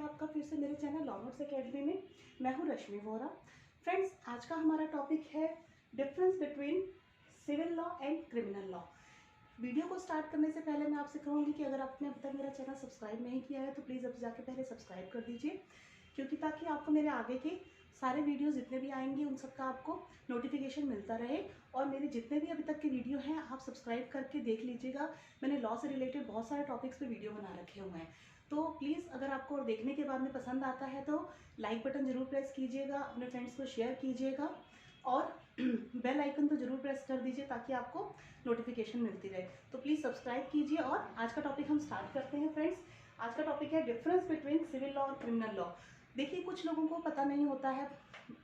आपका फिर से मेरे चैनल लॉ नोट्स एकेडमी में। मैं हूँ रश्मि वोरा। फ्रेंड्स, आज का हमारा टॉपिक है difference between civil law and criminal law. Video को स्टार्ट करने से पहले मैं आपसे कहूँगी कि अगर आपने अब तक मेरा चैनल सब्सक्राइब नहीं किया है तो प्लीज़ अब जाके पहले सब्सक्राइब कर दीजिए, क्योंकि ताकि आपको मेरे आगे के सारे वीडियोस जितने भी आएंगे उन सबका आपको नोटिफिकेशन मिलता रहे। और मेरे जितने भी अभी तक के वीडियो हैं आप सब्सक्राइब करके देख लीजिएगा। मैंने लॉ से रिलेटेड बहुत सारे टॉपिक्स पे वीडियो बना रखे हुए हैं, तो प्लीज़ अगर आपको देखने के बाद में पसंद आता है तो लाइक बटन ज़रूर प्रेस कीजिएगा, अपने फ्रेंड्स को शेयर कीजिएगा और बेल आइकन तो ज़रूर प्रेस कर दीजिए ताकि आपको नोटिफिकेशन मिलती रहे। तो प्लीज़ सब्सक्राइब कीजिए और आज का टॉपिक हम स्टार्ट करते हैं। फ्रेंड्स, आज का टॉपिक है डिफरेंस बिटवीन सिविल लॉ और क्रिमिनल लॉ। देखिए, कुछ लोगों को पता नहीं होता है,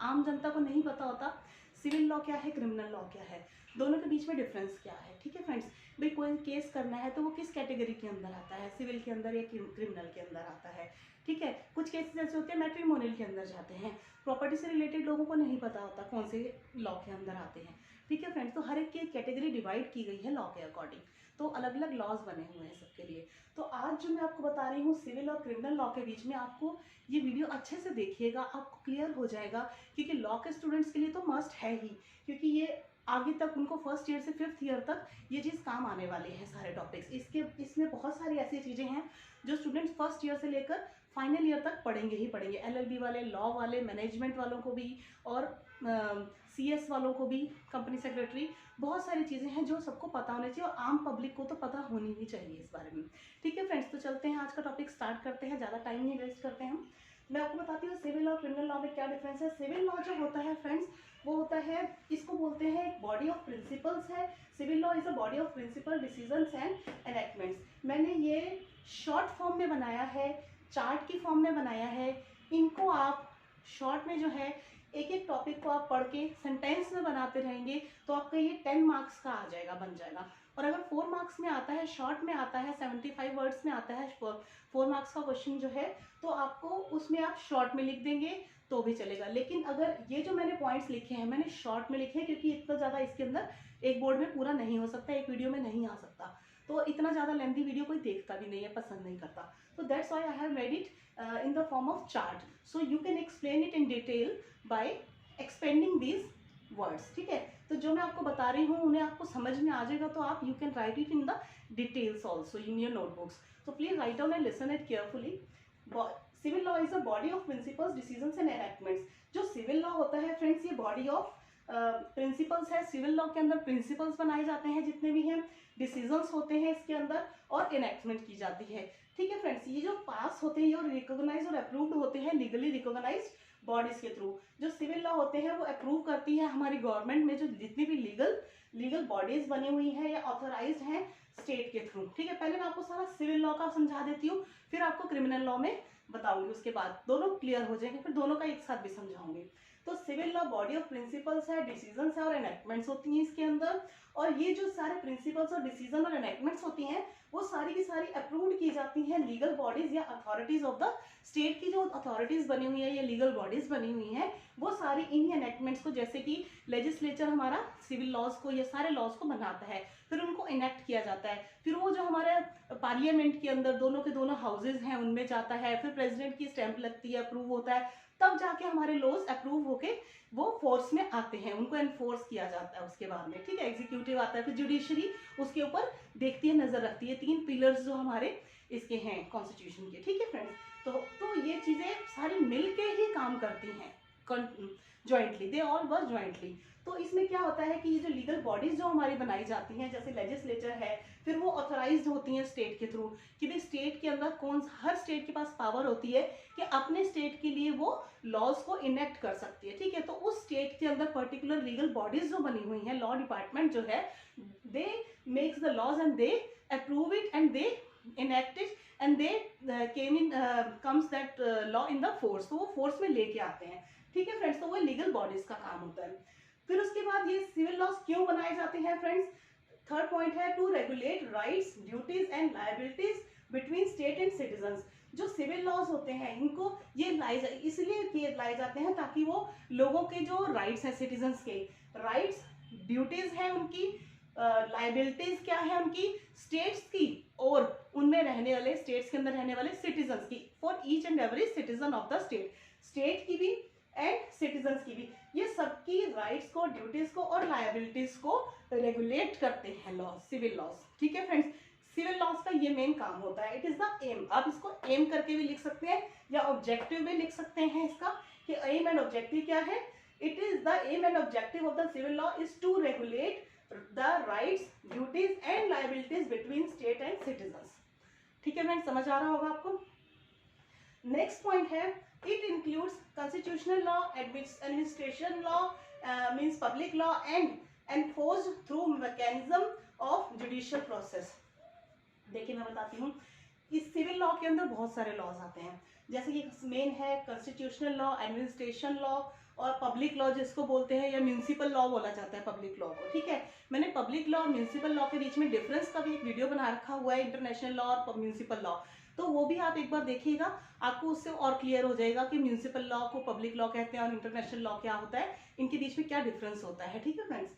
आम जनता को नहीं पता होता सिविल लॉ क्या है, क्रिमिनल लॉ क्या है, दोनों के बीच में डिफरेंस क्या है। ठीक है फ्रेंड्स, भाई कोई केस करना है तो वो किस कैटेगरी के अंदर आता है, सिविल के अंदर या क्रिमिनल के अंदर आता है। ठीक है, कुछ केसेस ऐसे होते हैं मैट्रिमोनियल के अंदर जाते हैं। प्रॉपर्टी से रिलेटेड लोगों को नहीं पता होता कौन से लॉ के अंदर आते हैं। ठीक है फ्रेंड्स, तो हर एक की कैटेगरी डिवाइड की गई है लॉ के अकॉर्डिंग, तो अलग अलग लॉज बने हुए हैं सबके लिए। तो आज जो मैं आपको बता रही हूँ सिविल और क्रिमिनल लॉ के बीच में, आपको ये वीडियो अच्छे से देखिएगा, आपको क्लियर हो जाएगा, क्योंकि लॉ के स्टूडेंट्स के लिए तो मस्ट है ही, क्योंकि ये आगे तक उनको फर्स्ट ईयर से फिफ्थ ईयर तक ये चीज़ काम आने वाली है सारे टॉपिक्स। इसमें बहुत सारी ऐसी चीज़ें हैं जो स्टूडेंट्स फर्स्ट ईयर से लेकर फाइनल ईयर तक पढ़ेंगे ही पढ़ेंगे। एलएलबी वाले, लॉ वाले, मैनेजमेंट वालों को भी और सीएस वालों को भी, कंपनी सेक्रेटरी, बहुत सारी चीज़ें हैं जो सबको पता होनी चाहिए और आम पब्लिक को तो पता होनी ही चाहिए इस बारे में। ठीक है फ्रेंड्स, तो चलते हैं आज का टॉपिक स्टार्ट करते हैं, ज़्यादा टाइम नहीं वेस्ट करते हैं। मैं आपको बताती हूँ सिविल और क्रिमिनल लॉ में क्या डिफरेंस है। सिविल लॉ जो होता है फ्रेंड्स, वो होता है, इसको बोलते हैं एक बॉडी ऑफ प्रिंसिपल्स है। Civil law is a body of principle, decisions and enactments. मैंने ये शॉर्ट फॉर्म में बनाया है, चार्ट की फॉर्म में बनाया है। इनको आप शॉर्ट में जो है एक एक टॉपिक को आप पढ़ के सेंटेंस में बनाते रहेंगे तो आपका ये 10 मार्क्स का आ जाएगा, बन जाएगा। और अगर 4 मार्क्स में आता है, शॉर्ट में आता है, 75 वर्ड्स में आता है 4 मार्क्स का क्वेश्चन जो है, तो आपको उसमें आप शॉर्ट में लिख देंगे तो भी चलेगा। लेकिन अगर ये जो मैंने पॉइंट्स लिखे हैं मैंने शॉर्ट में लिखे हैं, क्योंकि इतना ज़्यादा इसके अंदर एक बोर्ड में पूरा नहीं हो सकता, एक वीडियो में नहीं आ सकता, तो इतना ज़्यादा लेंथी वीडियो कोई देखता भी नहीं है, पसंद नहीं करता। तो that's why I have made it in the form of chart, so you can explain it in detail by expanding these words. ठीक है, तो जो मैं आपको बता रही हूँ उन्हें आपको समझ में आ जाएगा तो आप you can write it in the details also in your notebooks. So please write down and listen it carefully. Civil law is a body of principles, decisions and enactments. जो सिविल लॉ होता है friends, ये body of principles है। Civil law के अंदर principles बनाए जाते हैं जितने भी हैं, डिसीजंस होते हैं इसके अंदर और एनेक्टमेंट की जाती है। ठीक है फ्रेंड्स, ये जो पास होते हैं ये रिकॉग्नाइज और अप्रूव्ड होते हैं लीगली रिकॉग्नाइज्ड बॉडीज के थ्रू। जो सिविल लॉ होते हैं वो अप्रूव करती है हमारी गवर्नमेंट में जो जितनी भी लीगल बॉडीज बनी हुई हैं या ऑथराइज्ड हैं स्टेट के थ्रू। ठीक है, पहले मैं आपको सारा सिविल लॉ का समझा देती हूँ, फिर आपको क्रिमिनल लॉ में बताऊंगी, उसके बाद दोनों क्लियर हो जाएंगे, फिर दोनों का एक साथ भी समझाऊंगी। तो civil law body of principles है, डिसीजंस है और एनेक्टमेंट्स होती हैं इसके अंदर। और ये जो सारे प्रिंसिपल्स और डिसीजन और एनेक्टमेंट्स होती हैं वो सारी की सारी अप्रूव्ड की जाती हैं लीगल बॉडीज या अथॉरिटीज ऑफ द स्टेट की जो अथॉरिटीज बनी हुई है या लीगल बॉडीज बनी हुई हैं, वो सारी इन्हीं एनेक्टमेंट्स को, जैसे कि लेजिस्लेचर हमारा सिविल लॉज को, ये सारे लॉज को बनाता है, फिर उनको इनेक्ट किया जाता है, फिर वो जो हमारे पार्लियामेंट के अंदर दोनों के दोनों हाउसेज हैं उनमें जाता है, फिर प्रेसिडेंट की स्टैंप लगती है, अप्रूव होता है, तब जाके हमारे लॉज अप्रूव होके वो फोर्स में आते हैं, उनको एनफोर्स किया जाता है उसके बाद में। ठीक है, एग्जीक्यूटिव आता है, फिर जुडिशरी उसके ऊपर देखती है, नजर रखती है। 3 पिलर्स जो हमारे इसके हैं कॉन्स्टिट्यूशन के। ठीक है फ्रेंड्स, तो ये चीजें सारी मिलके ही काम करती हैं jointly, they all work jointly. तो इसमें क्या होता है कि ये जो लीगल बॉडीज जो हमारी बनाई जाती हैं, जैसे लेजिस्लेचर है, फिर वो ऑथराइज्ड होती हैं स्टेट के थ्रू, कि भाई स्टेट के अंदर हर स्टेट के पास पावर होती है कि अपने स्टेट के लिए वो लॉज को इनेक्ट कर सकती है। ठीक है, तो उस स्टेट के अंदर पर्टिकुलर लीगल बॉडीज जो बनी हुई हैं, लॉ डिपार्टमेंट जो है, they makes the laws and they approve it and they enact it and they comes that law in the force, तो वो फोर्स में लेके आते हैं। ठीक है फ्रेंड्स, तो वो लीगल बॉडीज का काम होता है। फिर उसके बाद ये सिविल लॉज क्यों बनाए जाते हैं फ्रेंड्स, थर्ड पॉइंट है to regulate rights, duties and liabilities between state and citizens. जो सिविल लॉज होते हैं इनको ये इसलिए लाए जाते हैं ताकि वो लोगों के जो राइट्स हैं, सिटीजंस के राइट्स, ड्यूटीज हैं उनकी, लाइबिलिटीज क्या है उनकी, स्टेट्स की और उनमें रहने वाले, स्टेट्स के अंदर रहने वाले सिटीजन्स की, for each and every citizen of the state, state की भी एंड सिटीजन्स की भी, ये सबकी राइट्स को, ड्यूटीज को और लायबिलिटीज को रेगुलेट करते हैं लॉज, सिविल लॉज। ठीक है फ्रेंड्स, सिविल लॉज का ये मेन काम होता है, इट इज द एम। आप इसको एम करके भी लिख सकते हैं या ऑब्जेक्टिव भी लिख सकते हैं इसका, कि एम एंड ऑब्जेक्टिव क्या है, it is the aim and objective of the civil law is to regulate the rights, duties and liabilities between state and citizens. ठीक है फ्रेंड्स, समझ आ रहा होगा आपको। नेक्स्ट पॉइंट है, it includes constitutional law, administration law, means public law and enforced through mechanism of judicial process. देखिए मैं बताती हूँ, इस सिविल लॉ के अंदर बहुत सारे लॉज आते हैं, जैसे कि मेन है कॉन्स्टिट्यूशनल लॉ, एडमिनिस्ट्रेशन लॉ और पब्लिक लॉ जिसको बोलते हैं, या म्यूनिसिपल लॉ बोला जाता है पब्लिक लॉ को। ठीक है, मैंने पब्लिक लॉ और म्यूनिसिपल लॉ के बीच में डिफरेंस का भी एक वीडियो बना रखा हुआ है, इंटरनेशनल लॉ और म्यूनिसिपल लॉ, तो वो भी आप एक बार देखिएगा, आपको उससे और क्लियर हो जाएगा कि म्यूनिसिपल लॉ को पब्लिक लॉ कहते हैं और इंटरनेशनल लॉ क्या होता है, इनके बीच में क्या डिफरेंस होता है। ठीक है फ्रेंड्स,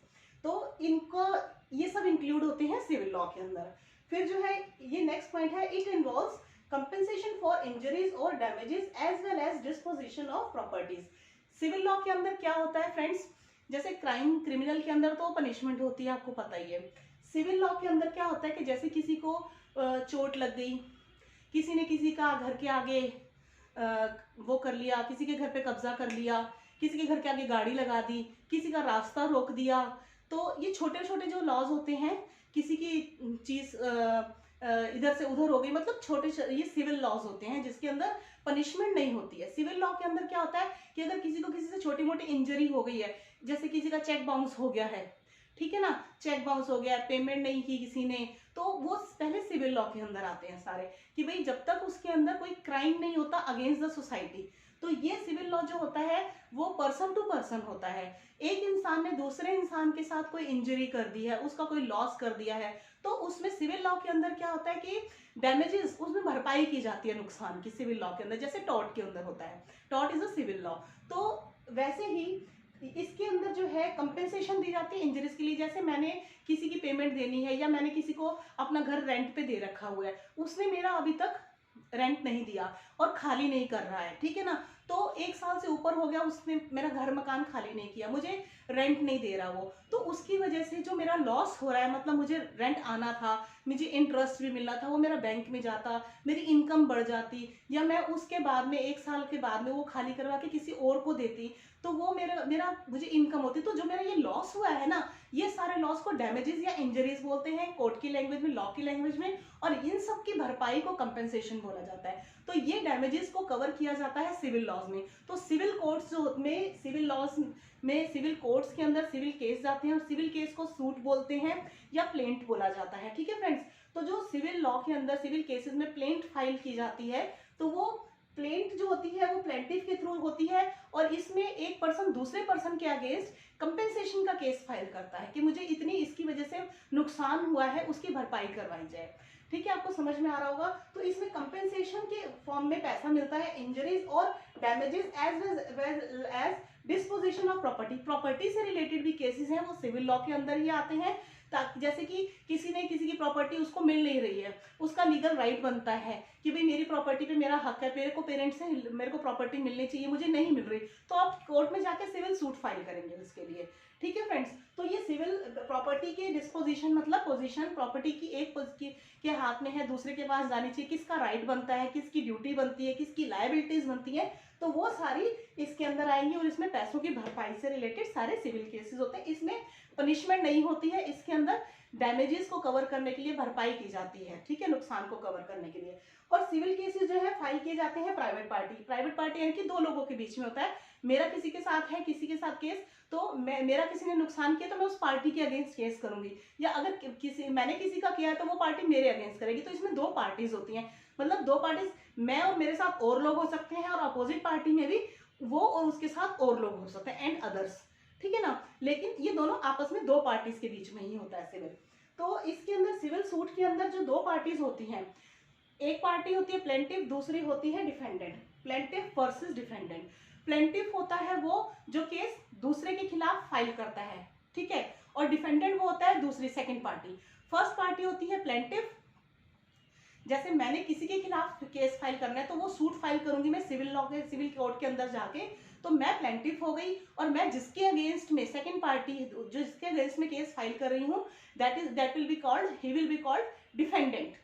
तो इनको ये सब इंक्लूड होते हैं सिविल लॉ के अंदर। फिर जो है ये नेक्स्ट पॉइंट है, it involves compensation for injuries और damages as well as disposition of properties. Civil law के अंदर क्या होता है फ्रेंड्स, जैसे क्राइम, क्रिमिनल के अंदर तो पनिशमेंट होती है, आपको पता ही है। सिविल लॉ के अंदर क्या होता है कि जैसे किसी को चोट लग गई, किसी ने किसी का घर के आगे वो कर लिया, किसी के घर पे कब्जा कर लिया, किसी के घर के आगे गाड़ी लगा दी, किसी का रास्ता रोक दिया, तो ये छोटे छोटे जो लॉज होते हैं, किसी की चीज इधर से उधर हो गई, मतलब छोटे ये सिविल लॉज होते हैं जिसके अंदर पनिशमेंट नहीं होती है। सिविल लॉ के अंदर क्या होता है कि अगर किसी को किसी से छोटी मोटी इंजरी हो गई है, जैसे किसी का चेक बाउंस हो गया है, ठीक है ना, चेक बाउंस हो गया, पेमेंट नहीं की किसी ने, तो वो पहले सिविल लॉ के अंदर आते हैं सारे, कि भाई जब तक उसके अंदर कोई क्राइम नहीं होता अगेंस्ट द सोसाइटी, तो ये सिविल लॉ जो होता है वो पर्सन टू पर्सन होता है। एक इंसान ने दूसरे इंसान के साथ कोई इंजरी कर दी है, उसका कोई लॉस कर दिया है, तो उसमें सिविल लॉ के अंदर क्या होता है कि डैमेजेस, उसमें भरपाई की जाती है नुकसान की सिविल लॉ के अंदर, जैसे टॉर्ट के अंदर होता है, tort is a civil law. तो वैसे ही इसके अंदर जो है कंपेंसेशन दी जाती है इंजरीज के लिए, जैसे मैंने किसी की पेमेंट देनी है, या मैंने किसी को अपना घर रेंट पे दे रखा हुआ है, उसने मेरा अभी तक रेंट नहीं दिया और खाली नहीं कर रहा है, ठीक है ना, तो 1 साल से ऊपर हो गया, उसने मेरा घर मकान खाली नहीं किया, मुझे रेंट नहीं दे रहा वो, तो उसकी वजह से जो मेरा लॉस हो रहा है, मतलब मुझे रेंट आना था, मुझे इंटरेस्ट भी मिलना था, वो मेरा बैंक में जाता, मेरी इनकम बढ़ जाती, या मैं उसके बाद में 1 साल के बाद में वो खाली करवा के किसी और को देती, तो वो मेरा मुझे इनकम होती। तो जो मेरा ये लॉस हुआ है ना, ये सारे लॉस को डैमेजेस या इंजरीज बोलते हैं कोर्ट की लैंग्वेज में, लॉ की लैंग्वेज में, और इन सब की भरपाई को कंपेंसेशन बोला जाता है। तो ये डैमेजेस को कवर किया जाता है सिविल लॉज में। तो सिविल कोर्ट्स में, सिविल लॉज में, सिविल कोर्ट्स के अंदर सिविल केस जाते हैं, और सिविल केस को सूट बोलते हैं या प्लेंट बोला जाता है। ठीक है फ्रेंड्स, तो जो सिविल लॉ के अंदर सिविल केसेस में प्लेंट फाइल की जाती है, तो वो प्लेंट जो होती है वो प्लेंटिफ के थ्रू होती है, और इसमें एक पर्सन दूसरे पर्सन के अगेंस्ट कंपेंसेशन का केस फाइल करता है कि मुझे इतनी इसकी वजह से नुकसान हुआ है, उसकी भरपाई करवाई जाए। ठीक है, आपको समझ में आ रहा होगा। तो इसमें कंपेंसेशन के फॉर्म में पैसा मिलता है, इंजरीज और damages as well as disposition of property. Property से रिलेटेड भी केसेस हैं, वो सिविल लॉ के अंदर ही आते हैं, ताकि जैसे कि किसी ने किसी की प्रॉपर्टी उसको मिल नहीं रही है, उसका लीगल राइट बनता है कि भाई मेरी प्रॉपर्टी पे मेरा हक है, मेरे को पेरेंट्स से मेरे को प्रॉपर्टी मिलनी चाहिए, मुझे नहीं मिल रही, तो आप कोर्ट में जाके सिविल सूट फाइल करेंगे उसके लिए। ठीक है फ्रेंड्स, तो ये सिविल प्रॉपर्टी के डिस्पोजिशन मतलब पोजीशन, प्रॉपर्टी की एक के हाथ में है, दूसरे के पास जानी चाहिए, किसका राइट बनता है, किसकी ड्यूटी बनती है, किसकी लायबिलिटीज बनती है, तो वो सारी इसके अंदर आएंगी, और इसमें पैसों की भरपाई से रिलेटेड सारे सिविल केसेस होते हैं। इसमें पनिशमेंट नहीं होती है, इसके अंदर डैमेजेस को कवर करने के लिए भरपाई की जाती है, ठीक है, नुकसान को कवर करने के लिए। और सिविल केसेस जो है फाइल किए जाते हैं प्राइवेट पार्टी यानी कि 2 लोगों के बीच में होता है। मेरा किसी के साथ है, किसी के साथ केस, तो मेरा किसी ने नुकसान किया तो मैं उस पार्टी के अगेंस्ट केस करूंगी, या अगर मैंने किसी का किया है तो वो पार्टी मेरे अगेंस्ट करेगी। तो इसमें 2 पार्टीज होती हैं, मतलब 2 पार्टीज, मैं और मेरे साथ और लोग हो सकते हैं, और अपोजिट पार्टी में भी वो और उसके साथ और लोग हो सकते हैं, एंड अदर्स, ठीक है ना। लेकिन ये दोनों आपस में 2 पार्टीज के बीच में ही होता है सिविल। तो इसके अंदर सिविल सूट के अंदर जो 2 पार्टीज होती हैं, एक पार्टी होती है प्लेंटिफ, दूसरी होती है defendant. Plaintiff versus defendant. Plaintiff होता है वो जो केस दूसरे के खिलाफ फाइल करता है, ठीक है, और डिफेंडेंट वो होता है दूसरी सेकंड पार्टी। फर्स्ट पार्टी होती है प्लेंटिफ, जैसे मैंने किसी के खिलाफ केस फाइल करना है तो वो सूट फाइल करूंगी मैं सिविल लॉ के सिविल कोर्ट के अंदर जाके, तो मैं प्लेंटिफ हो गई, और मैं जिसके अगेंस्ट में सेकंड पार्टी जो जिसके अगेंस्ट में केस फाइल कर रही हूँ that will be called he will be called defendant.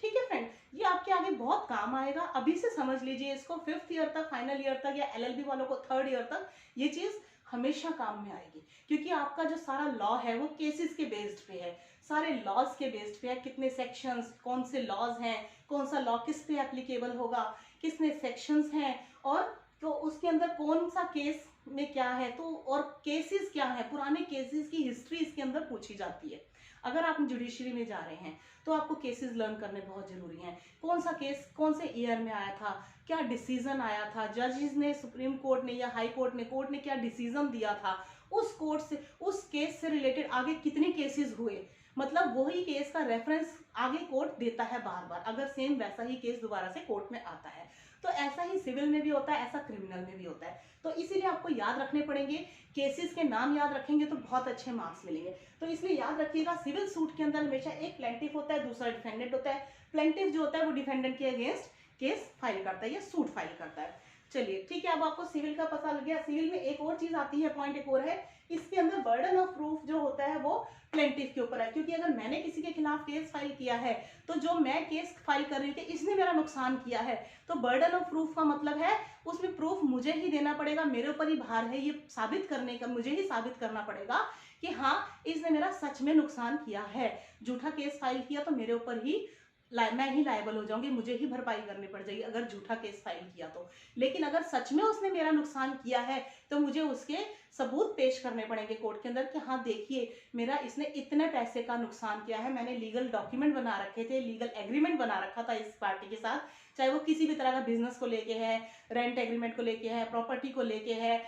ठीक है फ्रेंड, ये आपके आगे बहुत काम आएगा, अभी से समझ लीजिए इसको, 5th ईयर तक, फाइनल ईयर तक, या LLB वालों को 3rd ईयर तक ये चीज हमेशा काम में आएगी, क्योंकि आपका जो सारा लॉ है वो केसेस के बेस्ड पे है, सारे लॉज के बेस्ड पे है, कितने सेक्शंस, कौन से लॉज हैं, कौन सा लॉ किस पे एप्लीकेबल होगा, कितने सेक्शंस हैं, और तो उसके अंदर कौन सा केस में क्या है, तो और केसेस क्या है, पुराने केसेस की हिस्ट्री इसके अंदर पूछी जाती है। अगर आप जुडिशरी में जा रहे हैं तो आपको केसेस लर्न करने बहुत जरूरी हैं, कौन सा केस कौन से ईयर में आया था, क्या डिसीजन आया था, जजेस ने, सुप्रीम कोर्ट ने या हाई कोर्ट ने क्या डिसीजन दिया था, उस कोर्ट से, उस केस से रिलेटेड आगे कितने केसेस हुए, मतलब वही केस का रेफरेंस आगे कोर्ट देता है बार बार, अगर सेम वैसा ही केस दोबारा से कोर्ट में आता है। तो ऐसा ही सिविल में भी होता है, ऐसा क्रिमिनल में भी होता है। तो इसीलिए आपको याद रखने पड़ेंगे, केसेस के नाम याद रखेंगे तो बहुत अच्छे मार्क्स मिलेंगे। तो इसलिए याद रखिएगा, सिविल सूट के अंदर हमेशा एक प्लेंटिफ होता है, दूसरा डिफेंडेंट होता है। प्लेंटिफ जो होता है वो डिफेंडेंट के अगेंस्ट केस फाइल करता है या सूट फाइल करता है। चलिए ठीक है, अब आपको सिविल का पता लग गया। सिविल में एक और चीज आती है, पॉइंट एक और है, इसके अंदर बर्डन ऑफ प्रूफ जो होता है वो प्लेंटिफ के ऊपर है, क्योंकि अगर मैंने किसी के खिलाफ केस फाइल किया है तो जो मैं केस फाइल कर रही हूँ कि इसने मेरा नुकसान किया है, तो बर्डन ऑफ प्रूफ का मतलब है उसमें प्रूफ मुझे ही देना पड़ेगा, मेरे ऊपर ही भार है ये साबित करने का, मुझे ही साबित करना पड़ेगा कि हाँ इसने मेरा सच में नुकसान किया है। झूठा केस फाइल किया तो मेरे ऊपर ही मैं ही लायबल हो जाऊंगी, मुझे ही भरपाई करनी पड़ जाएगी अगर झूठा केस फाइल किया तो। लेकिन अगर सच में उसने मेरा नुकसान किया है तो मुझे उसके सबूत पेश करने पड़ेंगे कोर्ट के अंदर कि हाँ देखिए मेरा इसने इतने पैसे का नुकसान किया है, मैंने लीगल डॉक्यूमेंट बना रखे थे, लीगल एग्रीमेंट बना रखा था इस पार्टी के साथ, चाहे वो किसी भी तरह का बिजनेस को लेके है, रेंट एग्रीमेंट को लेके है, प्रॉपर्टी को लेके है,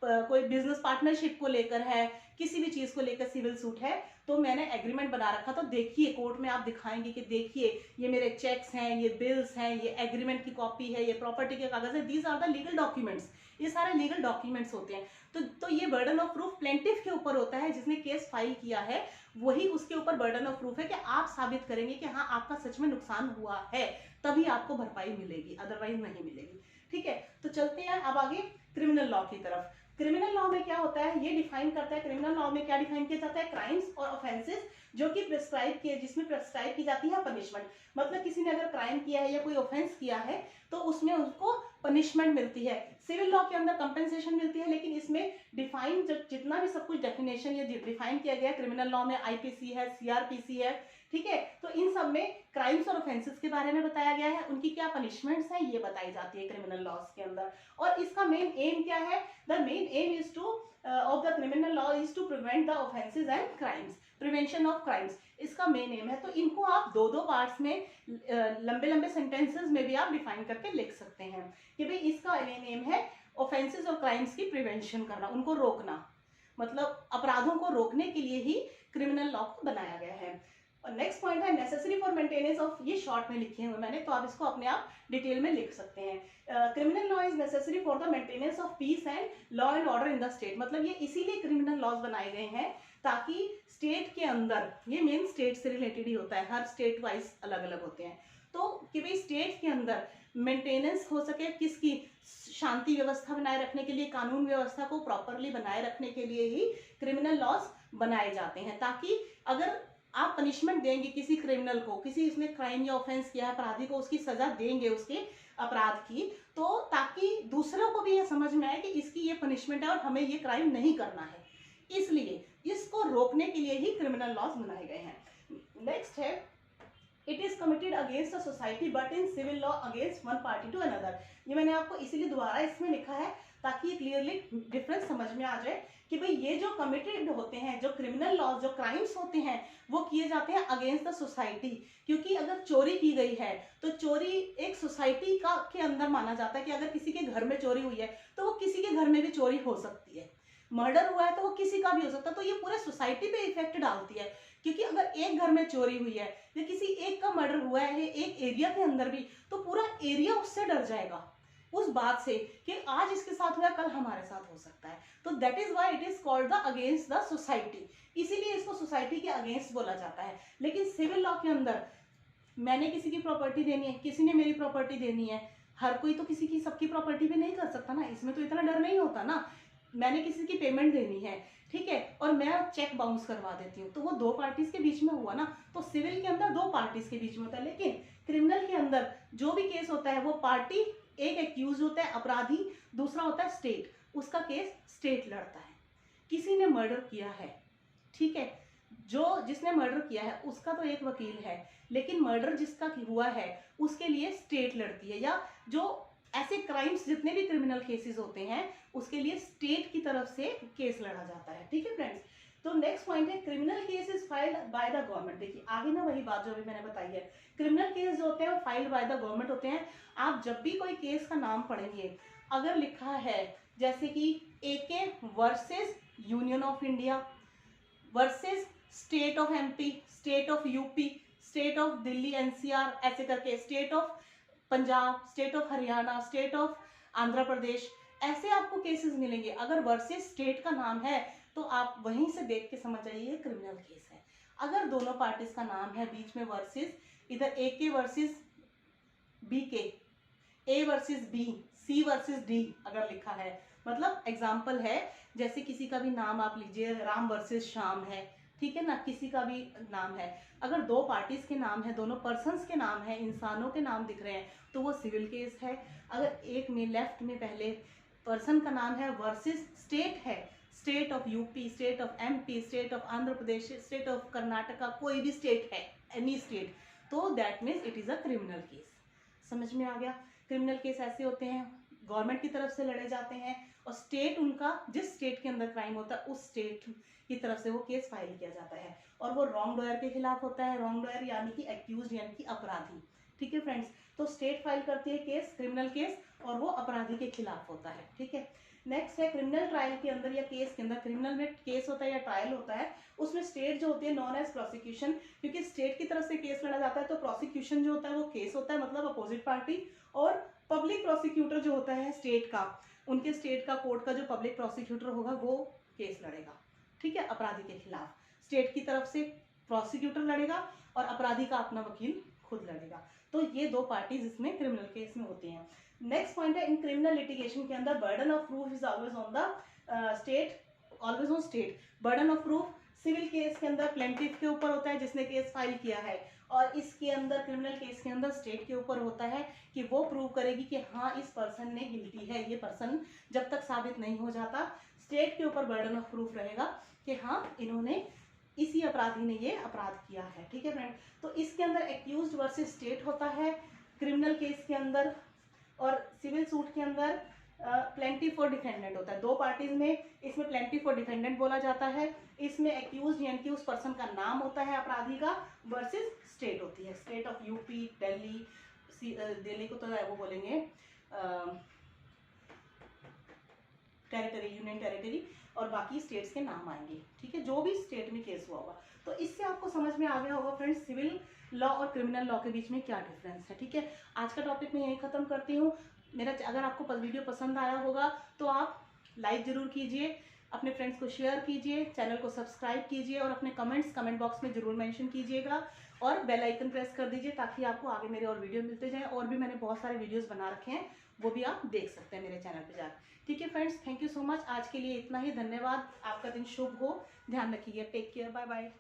कोई बिजनेस पार्टनरशिप को लेकर है, किसी भी चीज को लेकर सिविल सूट है, तो मैंने एग्रीमेंट बना रखा। तो देखिए कोर्ट में आप दिखाएंगे कि देखिए ये मेरे चेक्स हैं, ये बिल्स हैं, ये एग्रीमेंट की कॉपी है, ये प्रॉपर्टी के कागज है, these are the legal documents, ये सारे लीगल डॉक्यूमेंट्स होते हैं। तो ये बर्डन ऑफ प्रूफ प्लेंटिफ के ऊपर होता है, जिसने केस फाइल किया है वही उसके ऊपर बर्डन ऑफ प्रूफ है कि आप साबित करेंगे कि हाँ आपका सच में नुकसान हुआ है, तभी आपको भरपाई मिलेगी, अदरवाइज नहीं मिलेगी। ठीक है, तो चलते हैं अब आगे क्रिमिनल लॉ की तरफ। क्रिमिनल लॉ में क्या होता है, ये डिफाइन करता है, क्रिमिनल लॉ में क्या डिफाइन किया जाता है, क्राइम्स और ऑफेंसेस जो कि प्रिस्क्राइब किए, जिसमें प्रिस्क्राइब की जाती है पनिशमेंट। मतलब किसी ने अगर क्राइम किया है या कोई ऑफेंस किया है तो उसमें उसको पनिशमेंट मिलती है। सिविल लॉ के अंदर कंपेंसेशन मिलती है, लेकिन इसमें डिफाइन जितना भी सब कुछ डेफिनेशन ये डिफाइन किया गया है क्रिमिनल लॉ में, IPC है, CRPC है, ठीक है, तो इन सब में क्राइम्स और ऑफेंसेस के बारे में बताया गया है, उनकी क्या पनिशमेंट्स हैं ये बताई जाती है क्रिमिनल लॉज के अंदर। और इसका मेन एम क्या है, the main aim is to of the criminal law is to prevent the offences and crimes, prevention of crimes, इसका मेन एम है। तो इनको आप दो पार्ट्स में लंबे लंबे सेंटेंसेस में भी आप डिफाइन करके लिख सकते हैं कि भाई इसका मेन एम है ऑफेंसेस और क्राइम्स की प्रिवेंशन करना, उनको रोकना, मतलब अपराधों को रोकने के लिए ही क्रिमिनल लॉ को बनाया गया है। और नेक्स्ट पॉइंट है नेसेसरी फॉर मेंटेनेंस ऑफ, ये शॉर्ट में लिखे हुए मैंने, तो आप इसको अपने आप डिटेल में लिख सकते हैं। Criminal law is necessary for the maintenance of peace and law and order in the state, मतलब ये इसीलिए क्रिमिनल लॉज बनाए गए हैं ताकि स्टेट के अंदर, ये मेन स्टेट से रिलेटेड ही होता है, हर स्टेट वाइज अलग अलग होते हैं, तो कि भाई स्टेट के अंदर मेंटेनेंस हो सके, किसकी, शांति व्यवस्था बनाए रखने के लिए, कानून व्यवस्था को प्रॉपरली बनाए रखने के लिए ही क्रिमिनल लॉज बनाए जाते हैं, ताकि अगर आप पनिशमेंट देंगे किसी क्रिमिनल को, किसी इसने क्राइम या ऑफेंस किया है, अपराधी को उसकी सजा देंगे उसके अपराध की, तो ताकि दूसरों को भी ये समझ में आए कि इसकी ये पनिशमेंट है और हमें ये क्राइम नहीं करना है, इसलिए इसको रोकने के लिए ही क्रिमिनल लॉज बनाए गए हैं। नेक्स्ट है it is committed against a society but in civil law against one party to another, ये मैंने आपको इसीलिए दोबारा इसमें लिखा है ताकि ये क्लियरली डिफरेंस समझ में आ जाए कि भाई ये जो कमिटेड होते हैं, जो क्रिमिनल लॉज, जो क्राइम्स होते हैं वो किए जाते हैं अगेंस्ट द सोसाइटी, क्योंकि अगर चोरी की गई है तो चोरी एक सोसाइटी का के अंदर माना जाता है कि अगर किसी के घर में चोरी हुई है तो वो किसी के घर में भी चोरी हो सकती है, मर्डर हुआ है तो वो किसी का भी हो सकता है, तो ये पूरे सोसाइटी पे इफेक्ट डालती है, क्योंकि अगर एक घर में चोरी हुई है या किसी एक का मर्डर हुआ है एक एरिया के अंदर भी, तो पूरा एरिया उससे डर जाएगा उस बात से कि आज इसके साथ हुआ कल हमारे साथ हो सकता है। तो that is why it is called the against the society, इसीलिए इसको सोसाइटी के अगेंस्ट बोला जाता है। लेकिन सिविल लॉ के अंदर मैंने किसी की प्रॉपर्टी देनी है, किसी ने मेरी प्रॉपर्टी देनी है, हर कोई तो किसी की सबकी प्रॉपर्टी भी नहीं कर सकता ना, इसमें तो इतना डर नहीं होता ना। मैंने किसी की पेमेंट देनी है, ठीक है, और मैं चेक बाउंस करवा देती हूँ, तो वो दो पार्टीज के बीच में हुआ ना, तो सिविल के अंदर दो पार्टीज के बीच में होता है। लेकिन क्रिमिनल के अंदर जो भी केस होता है वो पार्टी, एक एक्यूज होता है अपराधी, दूसरा होता है स्टेट, उसका केस स्टेट लड़ता है। किसी ने मर्डर किया है, ठीक है, जो जिसने मर्डर किया है उसका तो एक वकील है, लेकिन मर्डर जिसका हुआ है उसके लिए स्टेट लड़ती है, या जो ऐसे क्राइम्स जितने भी क्रिमिनल केसेस होते हैं उसके लिए स्टेट की तरफ से केस लड़ा जाता है, ठीक है फ्रेंड्स। तो नेक्स्ट पॉइंट है criminal case is filed by the government. देखिए आगे ना वही बात जो अभी मैंने बताई है, क्रिमिनल केस जो होते हैं वो फाइल्ड बाय द गवर्नमेंट होते हैं। आप जब भी कोई केस का नाम पढ़ेंगे, अगर लिखा है जैसे कि AK versus union of India versus state of MP, state of UP, state of Delhi NCR, ऐसे करके state of Punjab, state of Haryana, state of Andhra Pradesh, ऐसे आपको केसेस मिलेंगे। अगर वर्सेस स्टेट का नाम है तो आप वहीं से देख के समझ जाइए क्रिमिनल केस है। अगर दोनों पार्टीज का नाम है बीच में वर्सेस, इधर ए के वर्सेस बी के, A versus B, C versus D अगर लिखा है, मतलब एग्जाम्पल है जैसे किसी का भी नाम आप लीजिए, राम वर्सेस श्याम है, ठीक है ना, किसी का भी नाम है, अगर दो पार्टीज के नाम है, दोनों पर्सन्स के नाम है, इंसानों के नाम दिख रहे हैं तो वो सिविल केस है। अगर एक में लेफ्ट में पहले पर्सन का नाम है वर्सेस स्टेट है, state of UP, state of MP, state of Andhra Pradesh, state of Karnataka, कोई भी स्टेट है, एनी स्टेट, तो that means it is a criminal case. समझ में आ गया। क्रिमिनल केस ऐसे होते हैं गवर्नमेंट की तरफ से लड़े जाते हैं, और स्टेट उनका जिस स्टेट के अंदर क्राइम होता है उस स्टेट की तरफ से वो केस फाइल किया जाता है, और वो रॉन्ग डॉयर के खिलाफ होता है। रॉन्ग डॉयर यानी कि एक्यूज यानी कि अपराधी, ठीक है फ्रेंड्स। तो स्टेट फाइल करती है केस, क्रिमिनल केस, और वो अपराधी के खिलाफ होता है, ठीक है। नेक्स्ट है क्रिमिनल ट्रायल के अंदर या केस के अंदर, क्रिमिनल में केस होता है या ट्रायल होता है, उसमें स्टेट जो होती है नॉन एज प्रोसिक्यूशन, क्योंकि स्टेट की तरफ से केस लड़ा जाता है तो प्रोसिक्यूशन जो होता है वो केस होता है, मतलब अपोजिट पार्टी, और पब्लिक प्रोसिक्यूटर जो होता है स्टेट का, उनके स्टेट का कोर्ट का जो पब्लिक प्रोसिक्यूटर होगा वो केस लड़ेगा, ठीक है, अपराधी के खिलाफ। स्टेट की तरफ से प्रोसिक्यूटर लड़ेगा और अपराधी का अपना वकील खुद लड़ेगा। तो ये दो पार्टीज इसमें क्रिमिनल केस में होती हैं। नेक्स्ट पॉइंट है इन क्रिमिनल लिटिगेशन के अंदर burden of proof is always on the state, always on state. Burden of proof civil case के अंदर प्लेंटिफ के ऊपर होता है जिसने केस फाइल किया है, और इसके अंदर क्रिमिनल केस के अंदर स्टेट के ऊपर होता है कि वो प्रूव करेगी कि हाँ इस पर्सन ने गिल्टी है। ये पर्सन जब तक साबित नहीं हो जाता स्टेट के ऊपर बर्डन ऑफ प्रूफ रहेगा कि हाँ इन्होंने, इसी अपराधी ने ये अपराध किया है, ठीक है फ्रेंड। तो इसके अंदर एक्यूज्ड वर्सेस स्टेट होता है क्रिमिनल केस के अंदर, और सिविल सूट के अंदर प्लेंटिफ और डिफेंडेंट होता है। दो पार्टीज में इसमें प्लेंटिफ और डिफेंडेंट बोला जाता है, इसमें एक्यूज यानी कि उस पर्सन का नाम होता है अपराधी का, वर्सेस स्टेट होती है, state of UP, Delhi, Delhi को तो वो बोलेंगे टेरिटरी, यूनियन टेरिटरी, और बाकी स्टेट्स के नाम आएंगे, ठीक है, जो भी स्टेट में केस हुआ होगा। तो इससे आपको समझ में आ गया होगा फ्रेंड्स सिविल लॉ और क्रिमिनल लॉ के बीच में क्या डिफरेंस है, ठीक है। आज का टॉपिक मैं यहीं खत्म करती हूँ। मेरा अगर आपको वीडियो पसंद आया होगा तो आप लाइक ज़रूर कीजिए, अपने फ्रेंड्स को शेयर कीजिए, चैनल को सब्सक्राइब कीजिए, और अपने कमेंट बॉक्स में ज़रूर मेंशन कीजिएगा, और बेल आइकन प्रेस कर दीजिए ताकि आपको आगे मेरे और वीडियो मिलते जाएं। और भी मैंने बहुत सारे वीडियोस बना रखे हैं, वो भी आप देख सकते हैं मेरे चैनल पर जाकर, ठीक है friends. Thank you so much, आज के लिए इतना ही, धन्यवाद, आपका दिन शुभ हो, ध्यान रखिए, टेक केयर, बाय बाय।